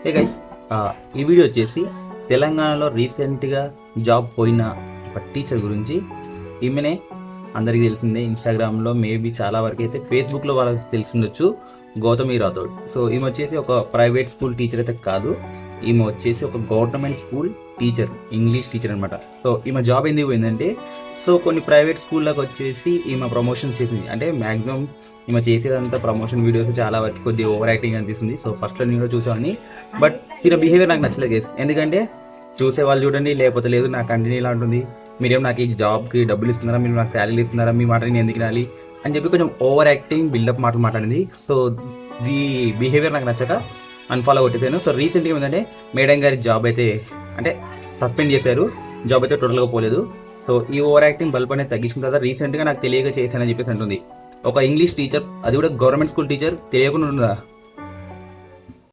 Hey guys, ఈ video వచ్చేసి తెలంగాణలో రీసెంట్గా జాబ్ పోయిన ఒక టీచర్ గురించి. ఈమెనే అందరికీ తెలిసిందే, ఇన్స్టాగ్రామ్లో మేబీ చాలా వరకు అయితే ఫేస్బుక్లో వాళ్ళకి తెలిసిండొచ్చు, గౌతమి రాథోడ్. సో ఈమె వచ్చేసి ఒక ప్రైవేట్ స్కూల్ టీచర్ అయితే కాదు, ఈమె వచ్చేసి ఒక government school teacher, English teacher అనమాట. సో ఈమె జాబ్ ఎందుకు పోయిందంటే, సో కొన్ని ప్రైవేట్ స్కూళ్ళకి వచ్చేసి ఈమె ప్రమోషన్స్ చేసింది. అంటే మ్యాక్సిమం ఈమె చేసేదంతా ప్రమోషన్ వీడియోస్ చాలా వరకు కొద్దిగా ఓవర్ యాక్టింగ్ అనిపిస్తుంది. సో ఫస్ట్లో నేను కూడా చూసామని, బట్ తిన బిహేవియర్ నాకు నచ్చలేదు గేస్. ఎందుకంటే చూసే వాళ్ళు చూడండి, లేకపోతే లేదు, నా కంటిన్యూ ఇలా ఉంటుంది, మీరేం నాకు ఈ జాబ్కి డబ్బులు ఇస్తున్నారా, మీరు నాకు శాలరీ ఇస్తున్నారా, మీ మాట నేను ఎందుకు వినాలి అని చెప్పి కొంచెం ఓవర్ యాక్టింగ్ బిల్డప్ మాటలు మాట్లాడింది. సో ది బిహేవియర్ నాకు నచ్చక అన్ఫాలో కొట్టేసాను. సో రీసెంట్గా ఏంటంటే మేడం గారి జాబ్ అయితే అంటే సస్పెండ్ చేశారు, జాబ్ అయితే టోటల్గా పోలేదు. సో ఈ ఓవర్ యాక్టింగ్ బల్బ్ అనేది తగ్గించిన తర్వాత రీసెంట్గా నాకు తెలియక చేశానని చెప్పేసి అంటుంది. ఒక ఇంగ్లీష్ టీచర్, అది కూడా గవర్నమెంట్ స్కూల్ టీచర్, తెలియకుండా ఉంటుందా?